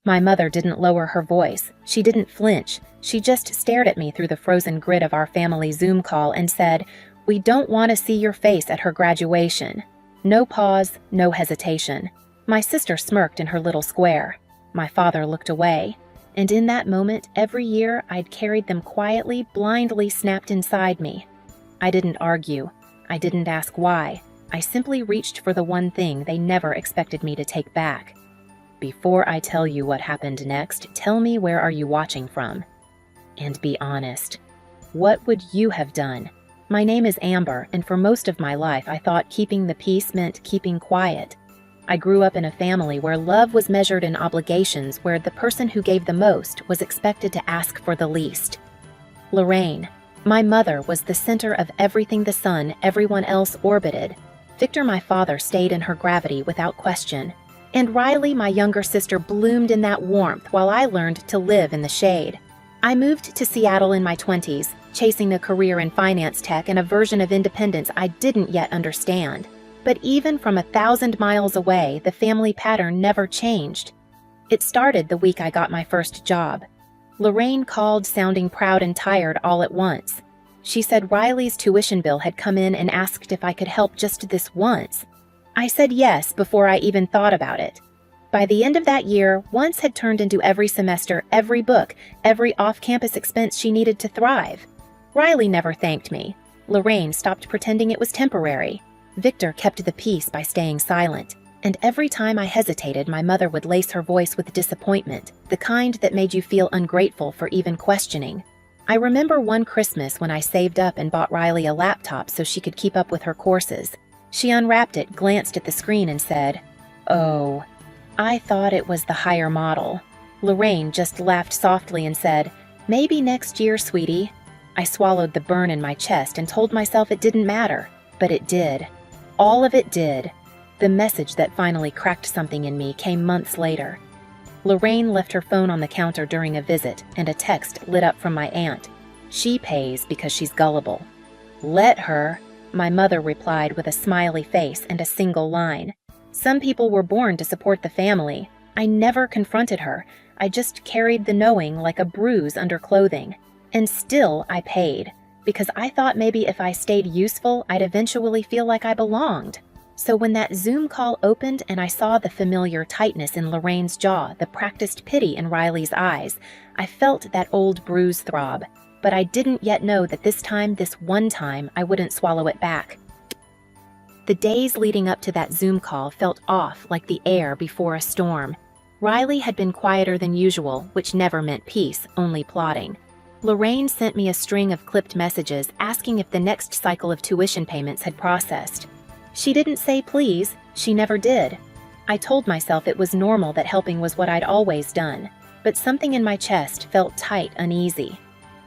My mother didn't lower her voice. She didn't flinch. She just stared at me through the frozen grid of our family Zoom call and said, "We don't want to see your face at her graduation." No pause, no hesitation. My sister smirked in her little square. My father looked away. And in that moment, every year I'd carried them quietly, blindly snapped inside me. I didn't argue. I didn't ask why. I simply reached for the one thing they never expected me to take back. Before I tell you what happened next, tell me, where are you watching from? And be honest. What would you have done? My name is Amber, and for most of my life I thought keeping the peace meant keeping quiet. I grew up in a family where love was measured in obligations, where the person who gave the most was expected to ask for the least. Lorraine, my mother, was the center of everything the sun everyone else orbited. Victor, my father, stayed in her gravity without question. And Riley, my younger sister, bloomed in that warmth while I learned to live in the shade. I moved to Seattle in my 20s, chasing a career in finance tech and a version of independence I didn't yet understand. But even from 1,000 miles away, the family pattern never changed. It started the week I got my first job. Lorraine called, sounding proud and tired all at once. She said Riley's tuition bill had come in and asked if I could help just this once. I said yes before I even thought about it. By the end of that year, once had turned into every semester, every book, every off-campus expense she needed to thrive. Riley never thanked me. Lorraine stopped pretending it was temporary. Victor kept the peace by staying silent. And every time I hesitated, my mother would lace her voice with disappointment, the kind that made you feel ungrateful for even questioning. I remember one Christmas when I saved up and bought Riley a laptop so she could keep up with her courses. She unwrapped it, glanced at the screen, and said, "Oh, I thought it was the higher model." Lorraine just laughed softly and said, "Maybe next year, sweetie." I swallowed the burn in my chest and told myself it didn't matter, but it did. All of it did. The message that finally cracked something in me came months later. Lorraine left her phone on the counter during a visit, and a text lit up from my aunt. "She pays because she's gullible." "Let her," my mother replied with a smiley face and a single line. Some people were born to support the family. I never confronted her. I just carried the knowing like a bruise under clothing. And still I paid, because I thought maybe if I stayed useful, I'd eventually feel like I belonged. So when that Zoom call opened and I saw the familiar tightness in Lorraine's jaw, the practiced pity in Riley's eyes, I felt that old bruise throb. But I didn't yet know that this time, this one time, I wouldn't swallow it back. The days leading up to that Zoom call felt off, like the air before a storm. Riley had been quieter than usual, which never meant peace, only plotting. Lorraine sent me a string of clipped messages asking if the next cycle of tuition payments had processed. She didn't say please, she never did. I told myself it was normal, that helping was what I'd always done, but something in my chest felt tight, uneasy.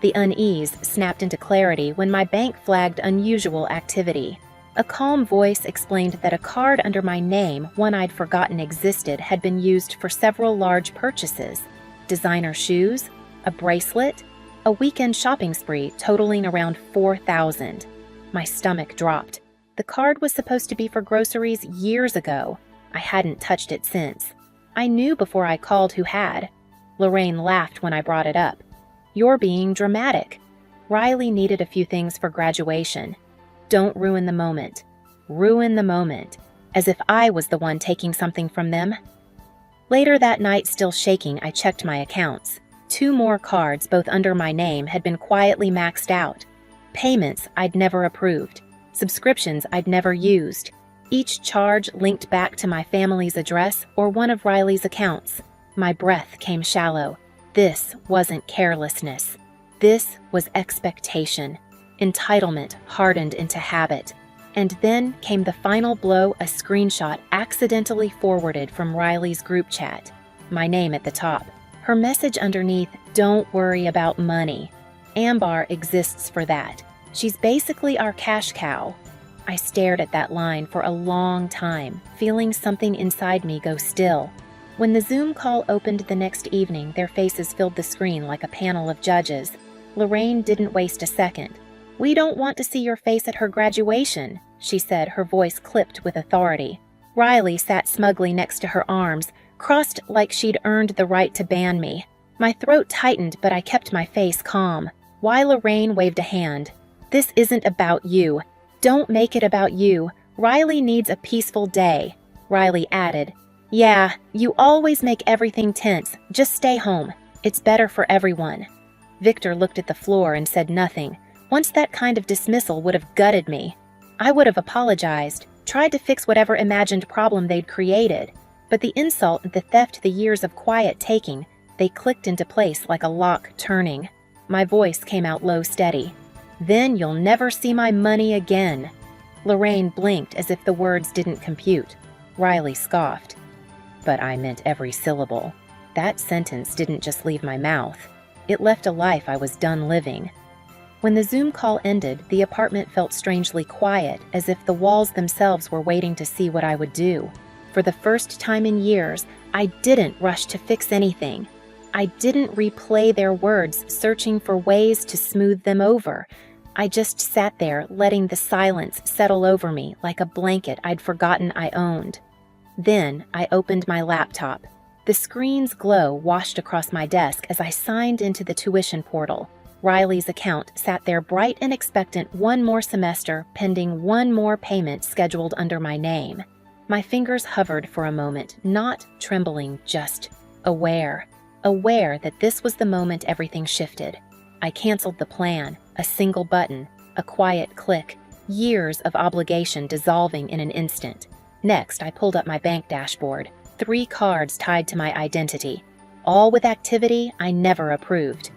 The unease snapped into clarity when my bank flagged unusual activity. A calm voice explained that a card under my name, one I'd forgotten existed, had been used for several large purchases. Designer shoes, a bracelet, a weekend shopping spree totaling around $4,000. My stomach dropped. The card was supposed to be for groceries years ago. I hadn't touched it since. I knew before I called who had. Lorraine laughed when I brought it up. "You're being dramatic. Riley needed a few things for graduation. Don't ruin the moment. Ruin the moment. As if I was the one taking something from them." Later that night, still shaking, I checked my accounts. 2 more cards, both under my name, had been quietly maxed out. Payments I'd never approved. Subscriptions I'd never used. Each charge linked back to my family's address or one of Riley's accounts. My breath came shallow. This wasn't carelessness. This was expectation. Entitlement hardened into habit. And then came the final blow, a screenshot accidentally forwarded from Riley's group chat. My name at the top. Her message underneath, "Don't worry about money. Amber exists for that. She's basically our cash cow." I stared at that line for a long time, feeling something inside me go still. When the Zoom call opened the next evening, their faces filled the screen like a panel of judges. Lorraine didn't waste a second. "We don't want to see your face at her graduation," she said, her voice clipped with authority. Riley sat smugly next to her arms, crossed like she'd earned the right to ban me. My throat tightened, but I kept my face calm. While Lorraine waved a hand. This isn't about you. Don't make it about you. Riley needs a peaceful day. Riley added, Yeah, you always make everything tense. Just stay home. It's better for everyone. Victor looked at the floor and said nothing. Once that kind of dismissal would have gutted me. I would have apologized, tried to fix whatever imagined problem they'd created. But the insult and the theft the years of quiet taking, they clicked into place like a lock turning. My voice came out low steady. Then you'll never see my money again. Lorraine blinked as if the words didn't compute. Riley scoffed. But I meant every syllable. That sentence didn't just leave my mouth. It left a life I was done living. When the Zoom call ended, the apartment felt strangely quiet, as if the walls themselves were waiting to see what I would do. For the first time in years, I didn't rush to fix anything. I didn't replay their words, searching for ways to smooth them over. I just sat there, letting the silence settle over me like a blanket I'd forgotten I owned. Then I opened my laptop. The screen's glow washed across my desk as I signed into the tuition portal. Riley's account sat there bright and expectant, one more semester, pending one more payment scheduled under my name. My fingers hovered for a moment, not trembling, just aware. Aware that this was the moment everything shifted. I canceled the plan, a single button, a quiet click, years of obligation dissolving in an instant. Next, I pulled up my bank dashboard, 3 cards tied to my identity, all with activity I never approved.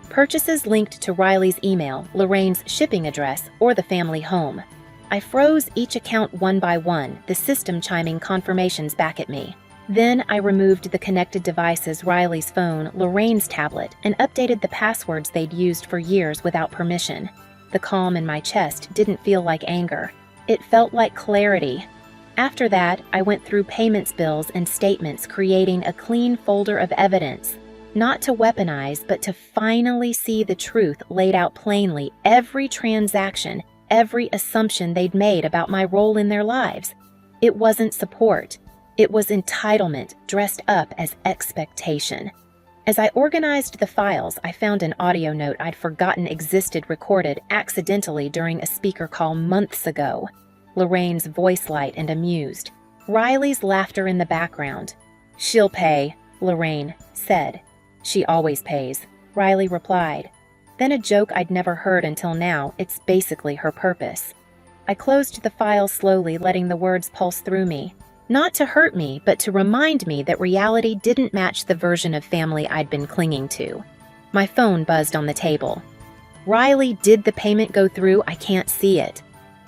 Purchases linked to Riley's email, Lorraine's shipping address, or the family home. I froze each account one by one, the system chiming confirmations back at me. Then I removed the connected devices, Riley's phone, Lorraine's tablet, and updated the passwords they'd used for years without permission. The calm in my chest didn't feel like anger. It felt like clarity. After that, I went through payments, bills, and statements, creating a clean folder of evidence. Not to weaponize, but to finally see the truth laid out plainly, every transaction, every assumption they'd made about my role in their lives. It wasn't support. It was entitlement dressed up as expectation. As I organized the files, I found an audio note I'd forgotten existed recorded accidentally during a speaker call months ago. Lorraine's voice light and amused. Riley's laughter in the background. She'll pay, Lorraine said. She always pays, Riley replied. Then a joke I'd never heard until now, it's basically her purpose. I closed the file slowly, letting the words pulse through me. Not to hurt me, but to remind me that reality didn't match the version of family I'd been clinging to. My phone buzzed on the table. Riley, did the payment go through? I can't see it.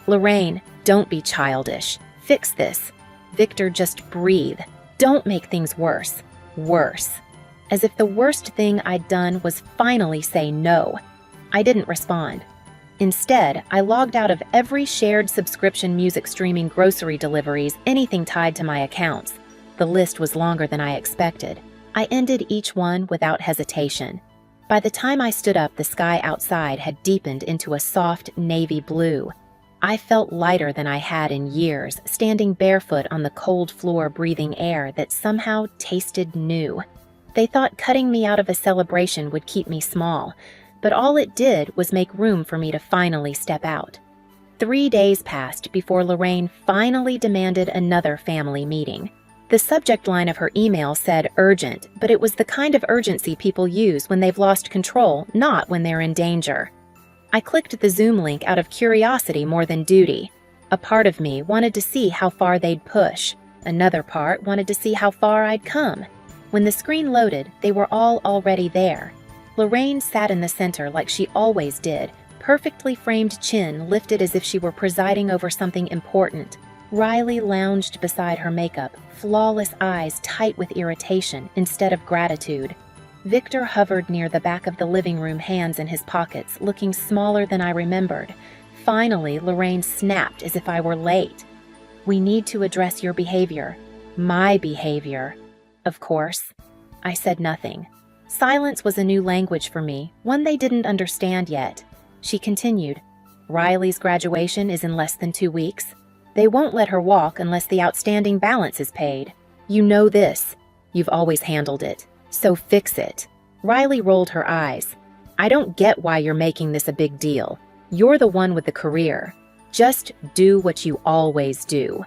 Lorraine, don't be childish. Fix this. Victor, just breathe. Don't make things worse. Worse. As if the worst thing I'd done was finally say no. I didn't respond. Instead, I logged out of every shared subscription, music streaming, grocery deliveries, anything tied to my accounts. The list was longer than I expected. I ended each one without hesitation. By the time I stood up, the sky outside had deepened into a soft navy blue. I felt lighter than I had in years, standing barefoot on the cold floor, breathing air that somehow tasted new. They thought cutting me out of a celebration would keep me small, but all it did was make room for me to finally step out. 3 days passed before Lorraine finally demanded another family meeting. The subject line of her email said urgent, but it was the kind of urgency people use when they've lost control, not when they're in danger. I clicked the Zoom link out of curiosity more than duty. A part of me wanted to see how far they'd push. Another part wanted to see how far I'd come. When the screen loaded, they were all already there. Lorraine sat in the center like she always did, perfectly framed chin lifted as if she were presiding over something important. Riley lounged beside her makeup, flawless eyes tight with irritation instead of gratitude. Victor hovered near the back of the living room, hands in his pockets, looking smaller than I remembered. Finally, Lorraine snapped as if I were late. We need to address your behavior. My behavior. Of course. I said nothing. Silence was a new language for me, one they didn't understand yet. She continued, Riley's graduation is in less than 2 weeks. They won't let her walk unless the outstanding balance is paid. You know this. You've always handled it. So fix it. Riley rolled her eyes. I don't get why you're making this a big deal. You're the one with the career. Just do what you always do.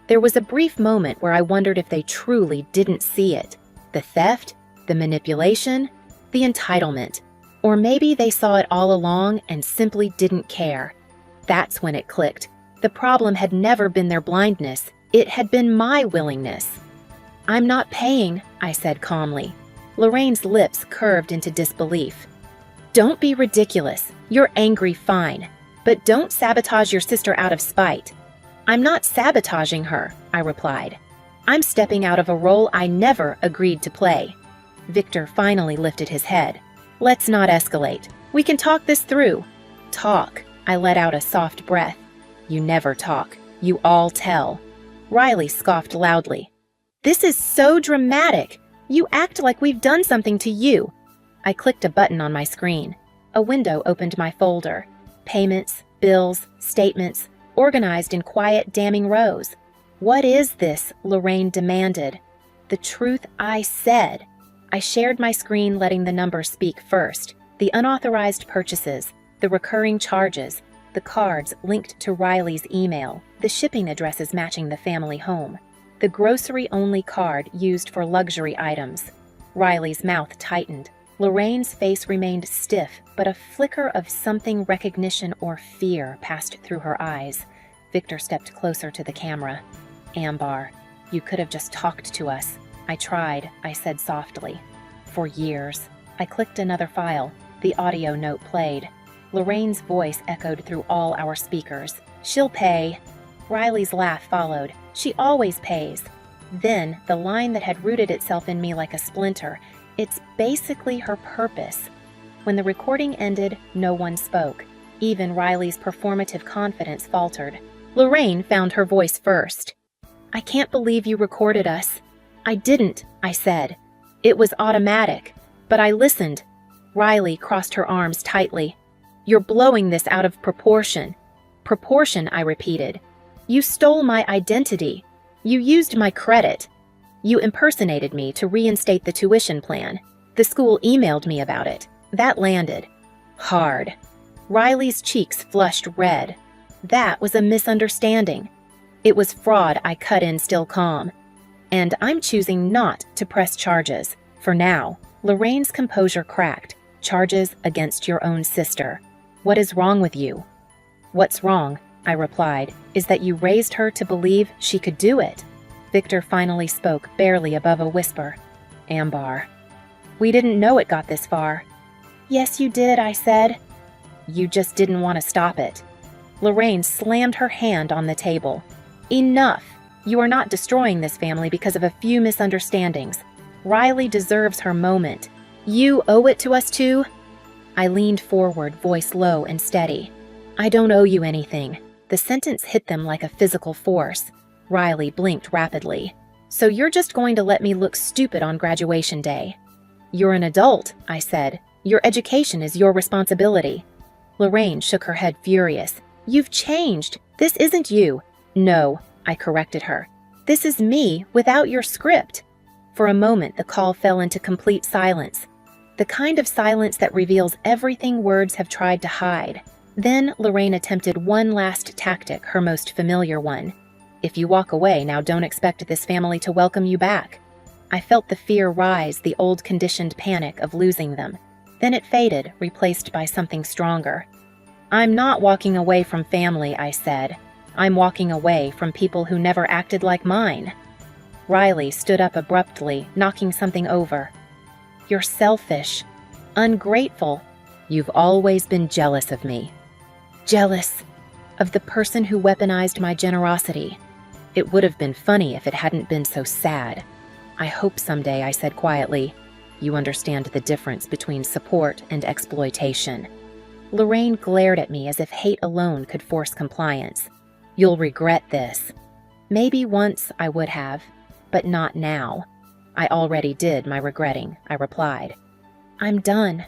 There was a brief moment where I wondered if they truly didn't see it. The theft, the manipulation, the entitlement. Or maybe they saw it all along and simply didn't care. That's when it clicked. The problem had never been their blindness. It had been my willingness. I'm not paying, I said calmly. Lorraine's lips curved into disbelief. Don't be ridiculous. You're angry, fine. But don't sabotage your sister out of spite. I'm not sabotaging her, I replied. I'm stepping out of a role I never agreed to play. Victor finally lifted his head. Let's not escalate. We can talk this through. Talk. I let out a soft breath. You never talk. You all tell. Riley scoffed loudly. This is so dramatic. You act like we've done something to you. I clicked a button on my screen. A window opened my folder. Payments, bills, statements, organized in quiet, damning rows. What is this? Lorraine demanded. The truth I said. I shared my screen, letting the numbers speak first. The unauthorized purchases, the recurring charges, the cards linked to Riley's email, the shipping addresses matching the family home, the grocery-only card used for luxury items. Riley's mouth tightened. Lorraine's face remained stiff, but a flicker of something recognition or fear passed through her eyes. Victor stepped closer to the camera. Ambar, you could have just talked to us. I tried, I said softly. For years. I clicked another file. The audio note played. Lorraine's voice echoed through all our speakers. She'll pay. Riley's laugh followed. She always pays. Then, the line that had rooted itself in me like a splinter. It's basically her purpose. When the recording ended, no one spoke. Even Riley's performative confidence faltered. Lorraine found her voice first. I can't believe you recorded us. I didn't, I said. It was automatic. But I listened. Riley crossed her arms tightly. You're blowing this out of proportion. Proportion, I repeated. You stole my identity. You used my credit. You impersonated me to reinstate the tuition plan. The school emailed me about it. That landed. Hard. Riley's cheeks flushed red. That was a misunderstanding. It was fraud, I cut in, still calm. And I'm choosing not to press charges. For now. Lorraine's composure cracked. Charges against your own sister. What is wrong with you? What's wrong, I replied, is that you raised her to believe she could do it. Victor finally spoke, barely above a whisper. Ambar. We didn't know it got this far. Yes, you did, I said. You just didn't want to stop it. Lorraine slammed her hand on the table. Enough! You are not destroying this family because of a few misunderstandings. Riley deserves her moment. You owe it to us too? I leaned forward, voice low and steady. I don't owe you anything. The sentence hit them like a physical force. Riley blinked rapidly. So you're just going to let me look stupid on graduation day? You're an adult, I said. Your education is your responsibility. Lorraine shook her head, furious. You've changed. This isn't you. No, I corrected her. This is me without your script. For a moment, the call fell into complete silence. The kind of silence that reveals everything words have tried to hide. Then Lorraine attempted one last tactic, her most familiar one. If you walk away, now don't expect this family to welcome you back. I felt the fear rise, the old conditioned panic of losing them. Then it faded, replaced by something stronger. I'm not walking away from family, I said. I'm walking away from people who never acted like mine. Riley stood up abruptly, knocking something over. You're selfish. Ungrateful. You've always been jealous of me. Jealous of the person who weaponized my generosity. It would have been funny if it hadn't been so sad. I hope someday, I said quietly, you understand the difference between support and exploitation. Lorraine glared at me as if hate alone could force compliance. You'll regret this. Maybe once I would have, but not now. I already did my regretting, I replied. I'm done.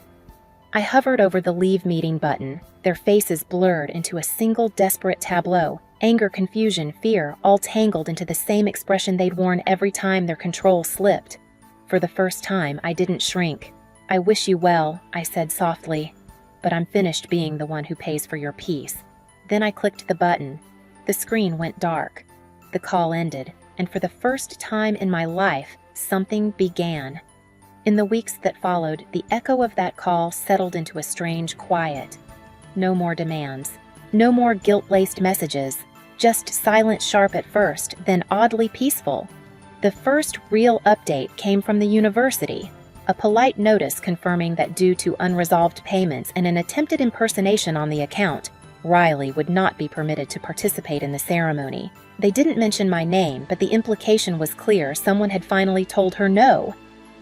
I hovered over the leave meeting button, their faces blurred into a single desperate tableau, anger, confusion, fear, all tangled into the same expression they'd worn every time their control slipped. For the first time, I didn't shrink. "I wish you well," I said softly, "but I'm finished being the one who pays for your peace." Then I clicked the button. The screen went dark. The call ended, and for the first time in my life, something began. In the weeks that followed, the echo of that call settled into a strange quiet. No more demands. No more guilt-laced messages. Just silent sharp at first, then oddly peaceful. The first real update came from the university. A polite notice confirming that due to unresolved payments and an attempted impersonation on the account, Riley would not be permitted to participate in the ceremony. They didn't mention my name, but the implication was clear. Someone had finally told her no.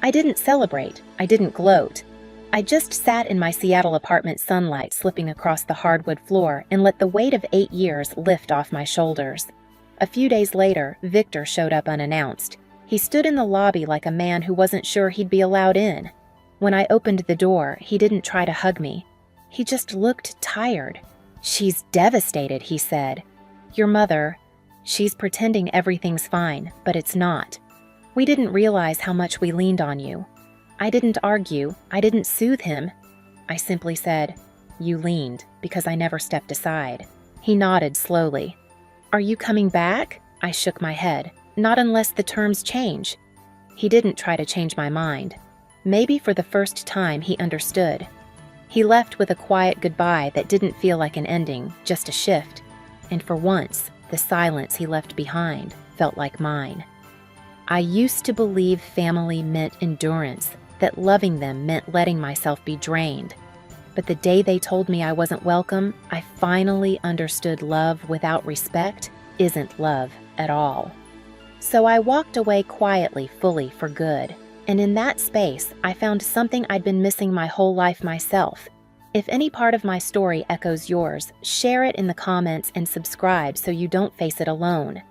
I didn't celebrate. I didn't gloat. I just sat in my Seattle apartment sunlight slipping across the hardwood floor and let the weight of 8 years lift off my shoulders. A few days later, Victor showed up unannounced. He stood in the lobby like a man who wasn't sure he'd be allowed in. When I opened the door, he didn't try to hug me. He just looked tired. "She's devastated," he said. "Your mother, she's pretending everything's fine, but it's not. We didn't realize how much we leaned on you." I didn't argue. I didn't soothe him. I simply said, "You leaned, because I never stepped aside." He nodded slowly. "Are you coming back?" I shook my head. "Not unless the terms change." He didn't try to change my mind. Maybe for the first time he understood. He left with a quiet goodbye that didn't feel like an ending, just a shift. And for once, the silence he left behind felt like mine. I used to believe family meant endurance, that loving them meant letting myself be drained. But the day they told me I wasn't welcome, I finally understood love without respect isn't love at all. So I walked away quietly, fully, for good. And in that space, I found something I'd been missing my whole life myself. If any part of my story echoes yours, share it in the comments and subscribe so you don't face it alone.